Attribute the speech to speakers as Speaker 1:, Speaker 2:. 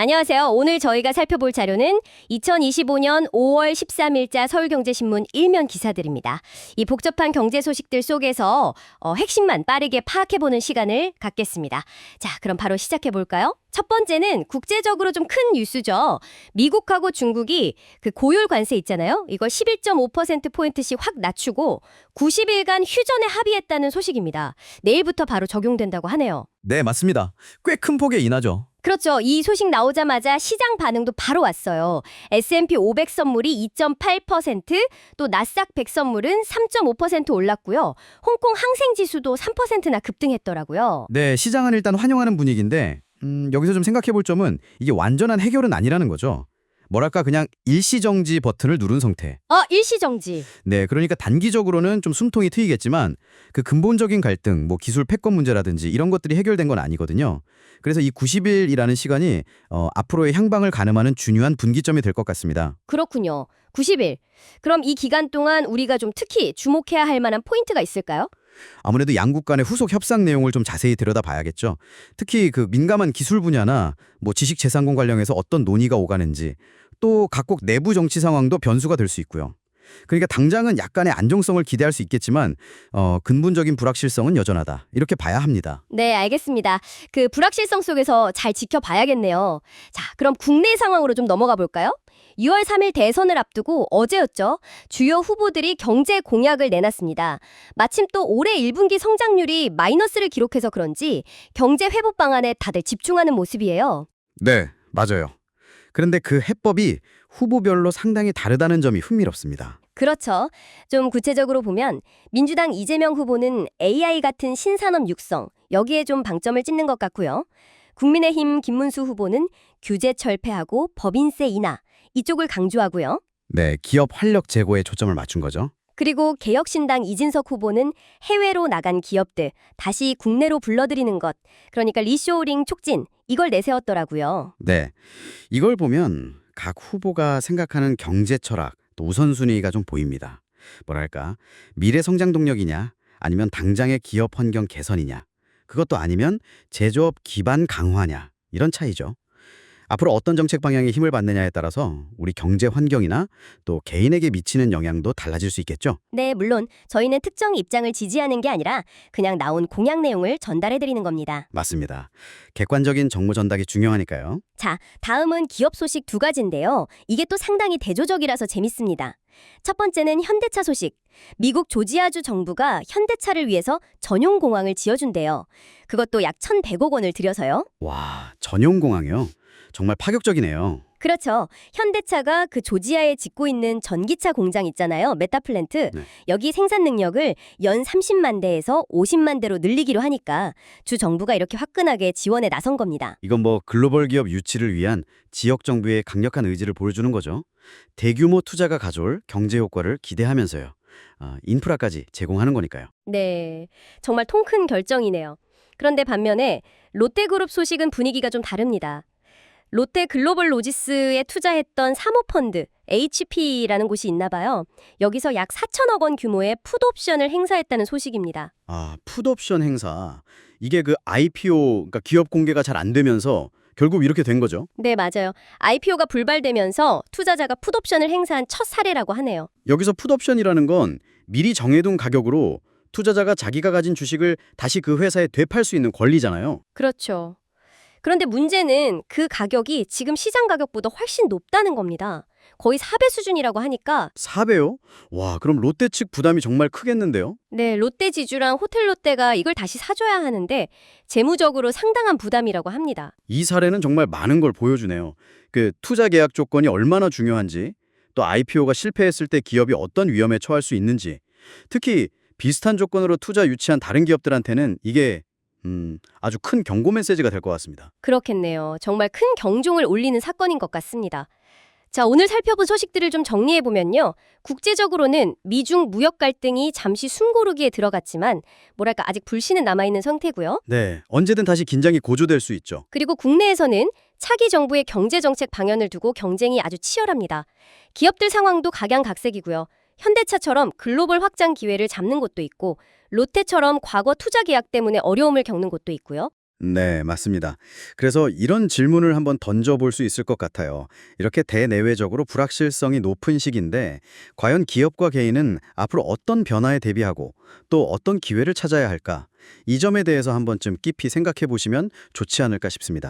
Speaker 1: 안녕하세요. 오늘 저희가 살펴볼 자료는 2025년 5월 13일자 서울경제신문 일면 기사들입니다. 이 복잡한 경제 소식들 속에서 핵심만 빠르게 파악해보는 시간을 갖겠습니다. 자, 그럼 바로 시작해볼까요? 첫 번째는 국제적으로 좀 큰 뉴스죠. 미국하고 중국이 그 고율 관세 있잖아요. 이걸 11.5%포인트씩 확 낮추고 90일간 휴전에 합의했다는 소식입니다. 내일부터 바로 적용된다고 하네요.
Speaker 2: 네, 맞습니다. 꽤 큰 폭의 인하죠.
Speaker 1: 그렇죠. 이 소식 나오자마자 시장 반응도 바로 왔어요. S&P 500 선물이 2.8%, 또 나스닥 100 선물은 3.5% 올랐고요. 홍콩 항생 지수도 3%나 급등했더라고요.
Speaker 2: 네, 시장은 일단 환영하는 분위기인데 여기서 좀 생각해 볼 점은 이게 완전한 해결은 아니라는 거죠. 뭐랄까 그냥 일시정지 버튼을 누른 상태.
Speaker 1: 일시정지.
Speaker 2: 네, 그러니까 단기적으로는 좀 숨통이 트이겠지만 그 근본적인 갈등, 뭐 기술 패권 문제라든지 이런 것들이 해결된 건 아니거든요. 그래서 이 90일이라는 시간이 앞으로의 향방을 가늠하는 중요한 분기점이 될 것 같습니다.
Speaker 1: 그렇군요. 90일. 그럼 이 기간 동안 우리가 좀 특히 주목해야 할 만한 포인트가 있을까요?
Speaker 2: 아무래도 양국 간의 후속 협상 내용을 좀 자세히 들여다봐야겠죠. 특히 그 민감한 기술 분야나 뭐 지식재산권 관련해서 어떤 논의가 오가는지, 또 각국 내부 정치 상황도 변수가 될 수 있고요. 그러니까 당장은 약간의 안정성을 기대할 수 있겠지만 근본적인 불확실성은 여전하다. 이렇게 봐야 합니다.
Speaker 1: 네, 알겠습니다. 그 불확실성 속에서 잘 지켜봐야겠네요. 자, 그럼 국내 상황으로 좀 넘어가 볼까요? 6월 3일 대선을 앞두고 어제였죠. 주요 후보들이 경제 공약을 내놨습니다. 마침 또 올해 1분기 성장률이 마이너스를 기록해서 그런지 경제 회복 방안에 다들 집중하는 모습이에요.
Speaker 2: 네, 맞아요. 그런데 그 해법이 후보별로 상당히 다르다는 점이 흥미롭습니다.
Speaker 1: 그렇죠. 좀 구체적으로 보면 민주당 이재명 후보는 AI 같은 신산업 육성, 여기에 좀 방점을 찍는 것 같고요. 국민의힘 김문수 후보는 규제 철폐하고 법인세 인하, 이쪽을 강조하고요.
Speaker 2: 네, 기업 활력 제고에 초점을 맞춘 거죠.
Speaker 1: 그리고 개혁신당 이진석 후보는 해외로 나간 기업들 다시 국내로 불러들이는 것, 그러니까 리쇼어링 촉진, 이걸 내세웠더라고요.
Speaker 2: 네, 이걸 보면 각 후보가 생각하는 경제 철학, 또 우선순위가 좀 보입니다. 뭐랄까, 미래 성장 동력이냐, 아니면 당장의 기업 환경 개선이냐, 그것도 아니면 제조업 기반 강화냐, 이런 차이죠. 앞으로 어떤 정책 방향에 힘을 받느냐에 따라서 우리 경제 환경이나 또 개인에게 미치는 영향도 달라질 수 있겠죠.
Speaker 1: 네, 물론 저희는 특정 입장을 지지하는 게 아니라 그냥 나온 공약 내용을 전달해드리는 겁니다.
Speaker 2: 맞습니다. 객관적인 정보 전달이 중요하니까요.
Speaker 1: 자, 다음은 기업 소식 두 가지인데요. 이게 또 상당히 대조적이라서 재밌습니다. 첫 번째는 현대차 소식. 미국 조지아주 정부가 현대차를 위해서 전용 공항을 지어준대요. 그것도 약 1,100억 원을 들여서요.
Speaker 2: 와, 전용공항이요? 정말 파격적이네요.
Speaker 1: 그렇죠. 현대차가 그 조지아에 짓고 있는 전기차 공장 있잖아요. 메타플랜트.
Speaker 2: 네.
Speaker 1: 여기 생산 능력을 연 30만 대에서 50만 대로 늘리기로 하니까 주 정부가 이렇게 화끈하게 지원에 나선 겁니다.
Speaker 2: 이건 뭐 글로벌 기업 유치를 위한 지역 정부의 강력한 의지를 보여주는 거죠. 대규모 투자가 가져올 경제 효과를 기대하면서요. 인프라까지 제공하는 거니까요.
Speaker 1: 네, 정말 통 큰 결정이네요. 그런데 반면에 롯데그룹 소식은 분위기가 좀 다릅니다. 롯데 글로벌 로지스에 투자했던 사모펀드 HP라는 곳이 있나 봐요. 여기서 약 4천억 원 규모의 풋옵션을 행사했다는 소식입니다.
Speaker 2: 풋옵션 행사. 이게 그 IPO, 그러니까 기업 공개가 잘 안 되면서 결국 이렇게 된 거죠.
Speaker 1: 네, 맞아요. IPO가 불발되면서 투자자가 풋옵션을 행사한 첫 사례라고 하네요.
Speaker 2: 여기서 풋옵션이라는 건 미리 정해둔 가격으로 투자자가 자기가 가진 주식을 다시 그 회사에 되팔 수 있는 권리잖아요.
Speaker 1: 그렇죠. 그런데 문제는 그 가격이 지금 시장 가격보다 훨씬 높다는 겁니다. 거의 4배 수준이라고 하니까
Speaker 2: 4배요? 와, 그럼 롯데 측 부담이 정말 크겠는데요?
Speaker 1: 네, 롯데 지주랑 호텔 롯데가 이걸 다시 사줘야 하는데 재무적으로 상당한 부담이라고 합니다.
Speaker 2: 이 사례는 정말 많은 걸 보여주네요. 그 투자 계약 조건이 얼마나 중요한지, 또 IPO가 실패했을 때 기업이 어떤 위험에 처할 수 있는지, 특히 비슷한 조건으로 투자 유치한 다른 기업들한테는 이게 아주 큰 경고 메시지가 될 것 같습니다.
Speaker 1: 그렇겠네요. 정말 큰 경종을 울리는 사건인 것 같습니다. 자, 오늘 살펴본 소식들을 좀 정리해보면요. 국제적으로는 미중 무역 갈등이 잠시 숨고르기에 들어갔지만 뭐랄까 아직 불씨는 남아있는 상태고요.
Speaker 2: 네, 언제든 다시 긴장이 고조될 수 있죠.
Speaker 1: 그리고 국내에서는 차기 정부의 경제정책 방향을 두고 경쟁이 아주 치열합니다. 기업들 상황도 각양각색이고요. 현대차처럼 글로벌 확장 기회를 잡는 곳도 있고 롯데처럼 과거 투자 계약 때문에 어려움을 겪는 곳도 있고요.
Speaker 2: 네, 맞습니다. 그래서 이런 질문을 한번 던져볼 수 있을 것 같아요. 이렇게 대내외적으로 불확실성이 높은 시기인데, 과연 기업과 개인은 앞으로 어떤 변화에 대비하고 또 어떤 기회를 찾아야 할까? 이 점에 대해서 한 번쯤 깊이 생각해 보시면 좋지 않을까 싶습니다.